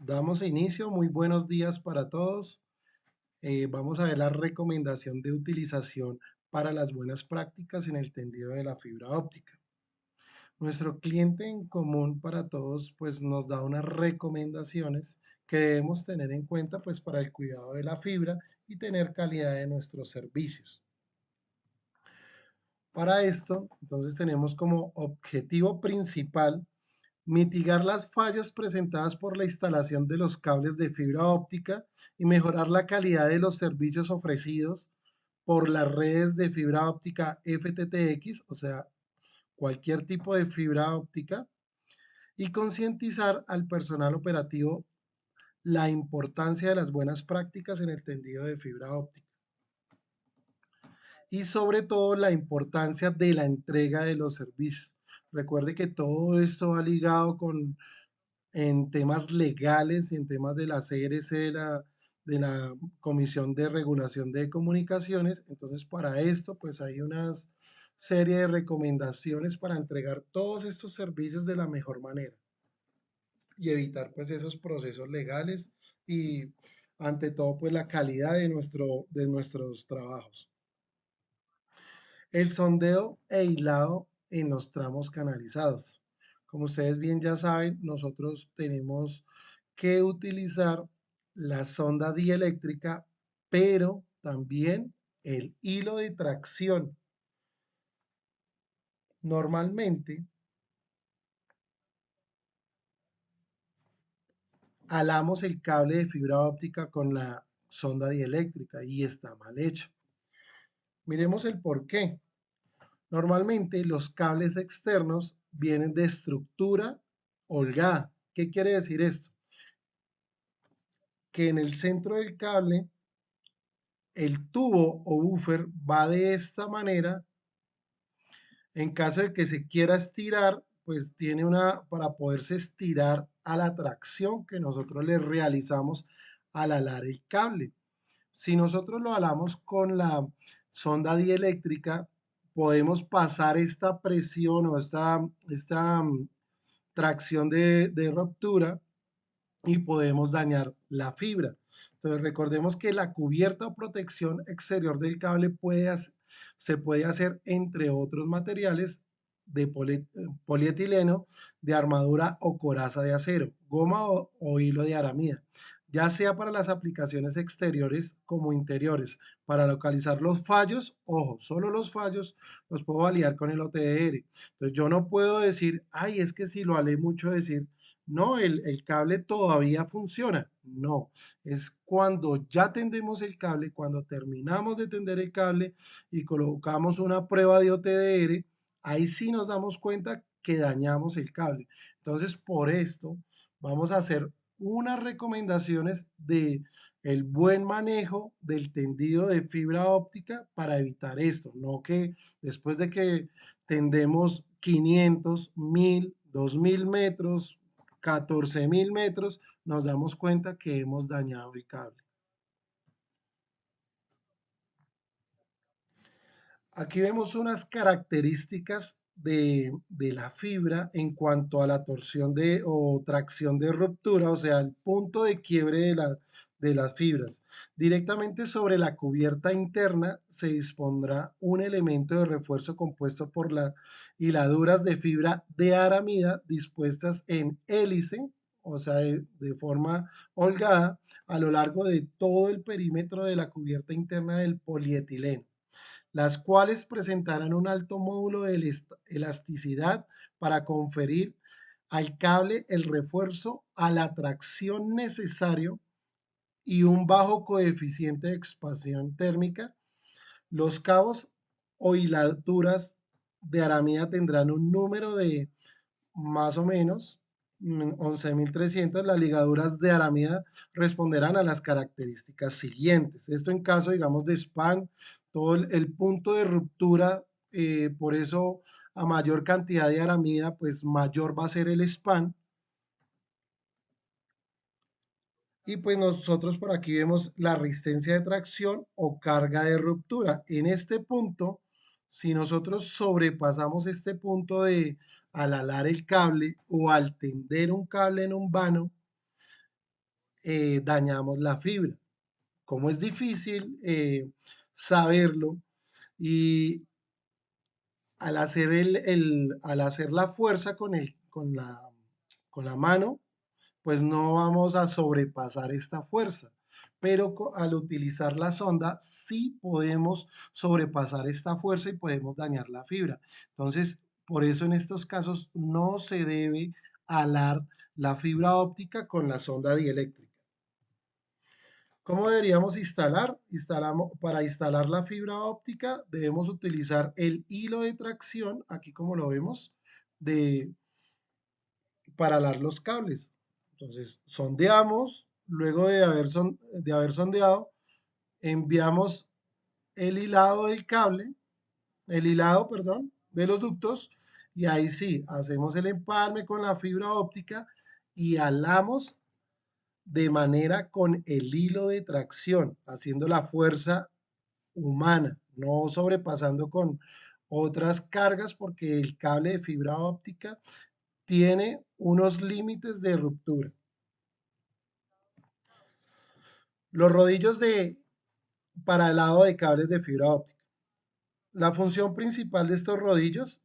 Damos inicio, muy buenos días para todos. Vamos a ver la recomendación de utilización para las buenas prácticas en el tendido de la fibra óptica. Nuestro cliente en común para todos pues nos da unas recomendaciones que debemos tener en cuenta pues para el cuidado de la fibra y tener calidad de nuestros servicios. Para esto, entonces tenemos como objetivo principal mitigar las fallas presentadas por la instalación de los cables de fibra óptica y mejorar la calidad de los servicios ofrecidos por las redes de fibra óptica FTTX, o sea, cualquier tipo de fibra óptica, y concientizar al personal operativo la importancia de las buenas prácticas en el tendido de fibra óptica y sobre todo la importancia de la entrega de los servicios. Recuerde que todo esto va ligado con en temas legales y en temas de la CRC, de la Comisión de Regulación de Comunicaciones. Entonces, para esto, pues hay una serie de recomendaciones para entregar todos estos servicios de la mejor manera y evitar pues esos procesos legales y ante todo pues la calidad de nuestros trabajos. El sondeo e hilado en los tramos canalizados. Como ustedes bien ya saben, nosotros tenemos que utilizar la sonda dieléctrica, pero también el hilo de tracción. Normalmente alamos el cable de fibra óptica con la sonda dieléctrica y está mal hecho. Miremos el por qué. Normalmente los cables externos vienen de estructura holgada. ¿Qué quiere decir esto? Que en el centro del cable el tubo o buffer va de esta manera. En caso de que se quiera estirar, pues tiene para poderse estirar a la tracción que nosotros le realizamos al alar el cable. Si nosotros lo alamos con la sonda dieléctrica, podemos pasar esta presión o esta tracción de ruptura y podemos dañar la fibra. Entonces recordemos que la cubierta o protección exterior del cable se puede hacer entre otros materiales de polietileno, de armadura o coraza de acero, goma o hilo de aramida, ya sea para las aplicaciones exteriores como interiores. Para localizar los fallos, ojo, solo los fallos los puedo validar con el OTDR. Entonces yo no puedo decir, ay, es que si lo alé mucho, decir, no, el cable todavía funciona. No, es cuando ya tendemos el cable, cuando terminamos de tender el cable y colocamos una prueba de OTDR, ahí sí nos damos cuenta que dañamos el cable. Entonces, por esto, vamos a hacer unas recomendaciones de el buen manejo del tendido de fibra óptica para evitar esto, no que después de que tendemos 500, 1000, 2000 metros, 14.000 metros, nos damos cuenta que hemos dañado el cable. Aquí vemos unas características de la fibra en cuanto a la torsión o tracción de ruptura, o sea, el punto de quiebre de las fibras. Directamente sobre la cubierta interna se dispondrá un elemento de refuerzo compuesto por las hiladuras de fibra de aramida dispuestas en hélice, o sea, de forma holgada, a lo largo de todo el perímetro de la cubierta interna del polietileno, las cuales presentarán un alto módulo de elasticidad para conferir al cable el refuerzo a la tracción necesario y un bajo coeficiente de expansión térmica. Los cabos o hilaturas de aramida tendrán un número de más o menos 11.300. Las ligaduras de aramida responderán a las características siguientes. Esto en caso, digamos, de span, todo el punto de ruptura, por eso a mayor cantidad de aramida, pues mayor va a ser el span. Y pues nosotros por aquí vemos la resistencia de tracción o carga de ruptura. En este punto, si nosotros sobrepasamos este punto de al alar el cable o al tender un cable en un vano, dañamos la fibra. Como es difícil saberlo y al hacer la fuerza con la mano, pues no vamos a sobrepasar esta fuerza. Pero al utilizar la sonda, sí podemos sobrepasar esta fuerza y podemos dañar la fibra. Entonces, por eso en estos casos no se debe alar la fibra óptica con la sonda dieléctrica. ¿Cómo deberíamos instalar? Para instalar la fibra óptica debemos utilizar el hilo de tracción, aquí como lo vemos, de, para alar los cables. Entonces, sondeamos, luego de haber sondeado, enviamos el hilado del cable, el hilado, perdón, de los ductos, y ahí sí, hacemos el empalme con la fibra óptica y alamos de manera con el hilo de tracción, haciendo la fuerza humana, no sobrepasando con otras cargas porque el cable de fibra óptica tiene unos límites de ruptura. Los rodillos para el lado de cables de fibra óptica. La función principal de estos rodillos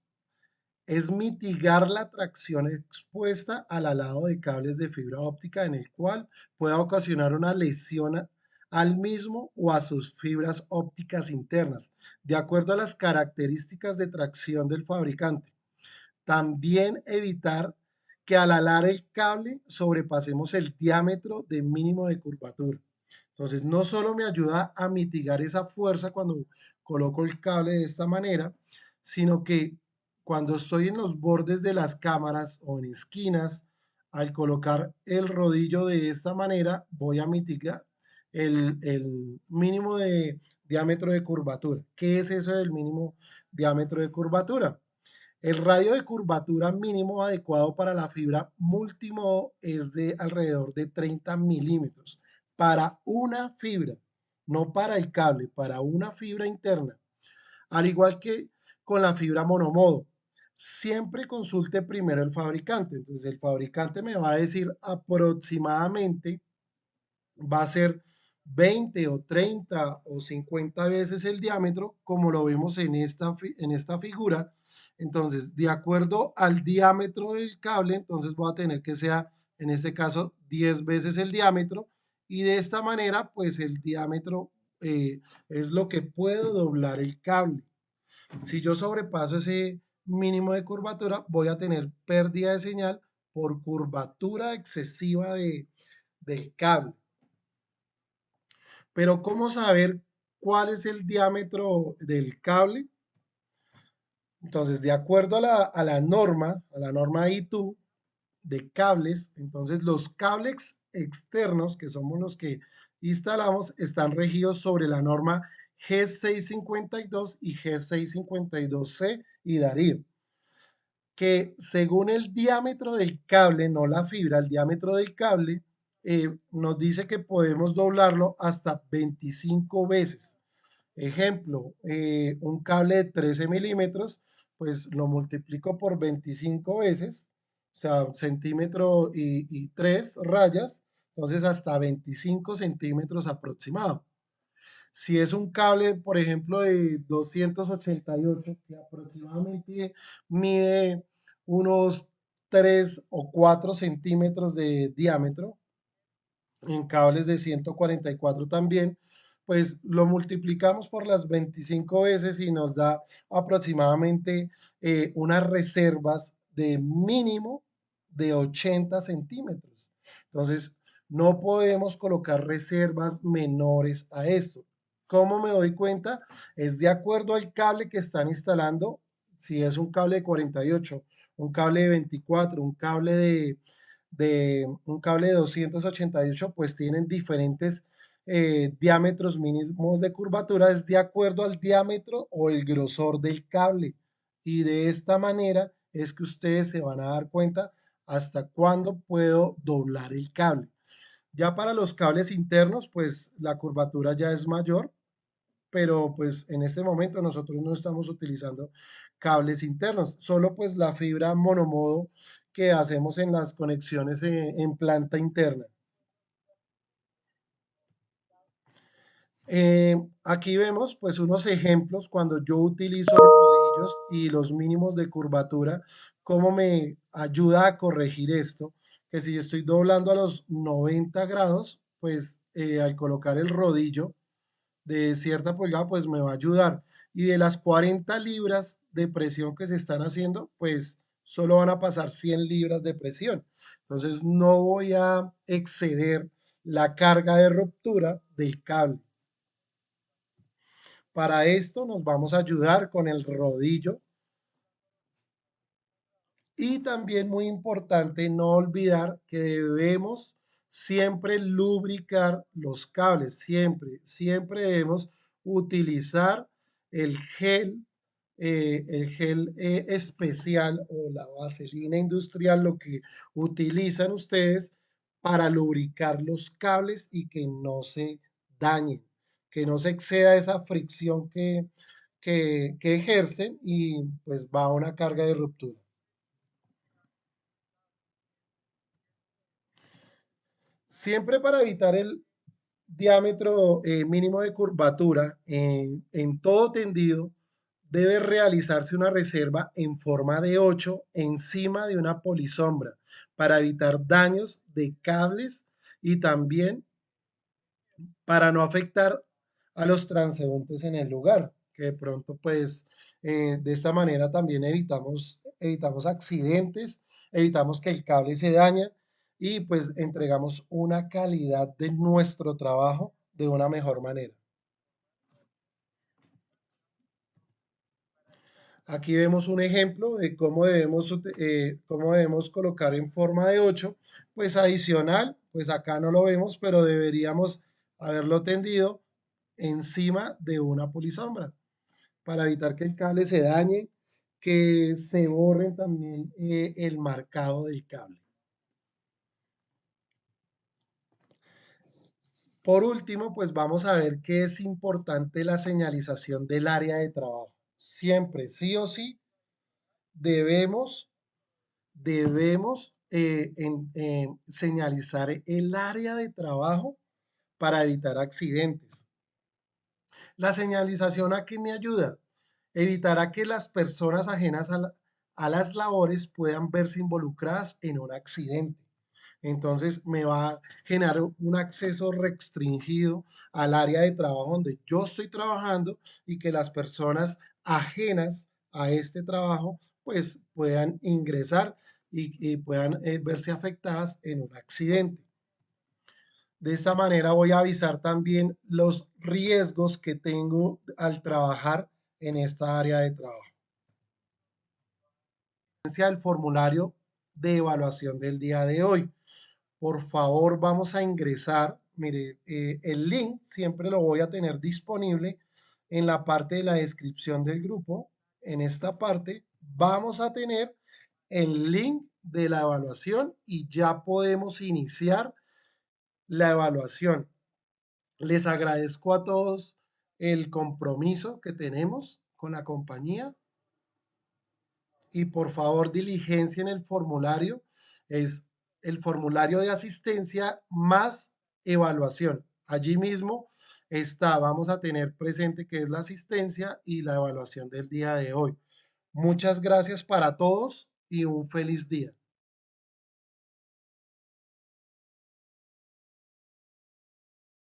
es mitigar la tracción expuesta al alado de cables de fibra óptica en el cual pueda ocasionar una lesión al mismo o a sus fibras ópticas internas, de acuerdo a las características de tracción del fabricante. También evitar que al alar el cable sobrepasemos el diámetro de mínimo de curvatura. Entonces, no solo me ayuda a mitigar esa fuerza cuando coloco el cable de esta manera, sino que cuando estoy en los bordes de las cámaras o en esquinas, al colocar el rodillo de esta manera, voy a mitigar el mínimo de diámetro de curvatura. ¿Qué es eso del mínimo diámetro de curvatura? El radio de curvatura mínimo adecuado para la fibra multimodo es de alrededor de 30 milímetros para una fibra, no para el cable, para una fibra interna. Al igual que con la fibra monomodo, siempre consulte primero el fabricante. Entonces el fabricante me va a decir aproximadamente, va a ser 20 o 30 o 50 veces el diámetro, como lo vemos en esta figura. Entonces, de acuerdo al diámetro del cable, entonces voy a tener que sea, en este caso, 10 veces el diámetro. Y de esta manera, pues el diámetro es lo que puedo doblar el cable. Si yo sobrepaso ese mínimo de curvatura, voy a tener pérdida de señal por curvatura excesiva del cable. Pero ¿cómo saber cuál es el diámetro del cable? Entonces, de acuerdo a la norma I2 de cables, entonces los cables externos, que somos los que instalamos, están regidos sobre la norma G652 y G652C y Darío, que según el diámetro del cable, no la fibra, el diámetro del cable, nos dice que podemos doblarlo hasta 25 veces. Ejemplo, un cable de 13 milímetros, pues lo multiplico por 25 veces, o sea, centímetro y 3 rayas, entonces hasta 25 centímetros aproximado. Si es un cable, por ejemplo, de 288, que aproximadamente mide unos 3 o 4 centímetros de diámetro, en cables de 144 también, pues lo multiplicamos por las 25 veces y nos da aproximadamente unas reservas de mínimo de 80 centímetros. Entonces, no podemos colocar reservas menores a esto. ¿Cómo me doy cuenta? Es de acuerdo al cable que están instalando, si es un cable de 48, un cable de 24, un cable de 288, pues tienen diferentes diámetros mínimos de curvatura, es de acuerdo al diámetro o el grosor del cable. Y de esta manera es que ustedes se van a dar cuenta hasta cuándo puedo doblar el cable. Ya para los cables internos, pues la curvatura ya es mayor, pero pues en este momento nosotros no estamos utilizando cables internos, solo pues la fibra monomodo que hacemos en las conexiones en planta interna. Aquí vemos pues unos ejemplos cuando yo utilizo rodillos y los mínimos de curvatura, cómo me ayuda a corregir esto, que si estoy doblando a los 90 grados, pues al colocar el rodillo de cierta pulgada, pues me va a ayudar. Y de las 40 libras de presión que se están haciendo, pues solo van a pasar 100 libras de presión. Entonces no voy a exceder la carga de ruptura del cable. Para esto nos vamos a ayudar con el rodillo y también muy importante no olvidar que debemos siempre lubricar los cables, siempre debemos utilizar el gel, especial o la vaselina industrial, lo que utilizan ustedes para lubricar los cables y que no se dañen, que no se exceda esa fricción que ejercen y pues va a una carga de ruptura. Siempre para evitar el diámetro mínimo de curvatura en todo tendido, debe realizarse una reserva en forma de 8 encima de una polisombra para evitar daños de cables y también para no afectar a los transeúntes en el lugar, que de pronto pues de esta manera también evitamos accidentes, evitamos que el cable se dañe y pues entregamos una calidad de nuestro trabajo de una mejor manera. Aquí vemos un ejemplo de cómo debemos colocar en forma de 8, pues adicional, pues acá no lo vemos, pero deberíamos haberlo tendido encima de una polisombra para evitar que el cable se dañe, que se borre también el marcado del cable. Por último, pues vamos a ver que es importante la señalización del área de trabajo. Siempre, sí o sí, debemos señalizar el área de trabajo para evitar accidentes. La señalización a qué me ayuda, evitará que las personas ajenas a las labores puedan verse involucradas en un accidente. Entonces me va a generar un acceso restringido al área de trabajo donde yo estoy trabajando y que las personas ajenas a este trabajo pues puedan ingresar y puedan verse afectadas en un accidente. De esta manera voy a avisar también los riesgos que tengo al trabajar en esta área de trabajo. El formulario de evaluación del día de hoy. Por favor, vamos a ingresar. Mire, el link siempre lo voy a tener disponible en la parte de la descripción del grupo. En esta parte vamos a tener el link de la evaluación y ya podemos iniciar la evaluación. Les agradezco a todos el compromiso que tenemos con la compañía y por favor diligencia en el formulario. Es el formulario de asistencia más evaluación. Allí mismo está, vamos a tener presente que es la asistencia y la evaluación del día de hoy. Muchas gracias para todos y un feliz día.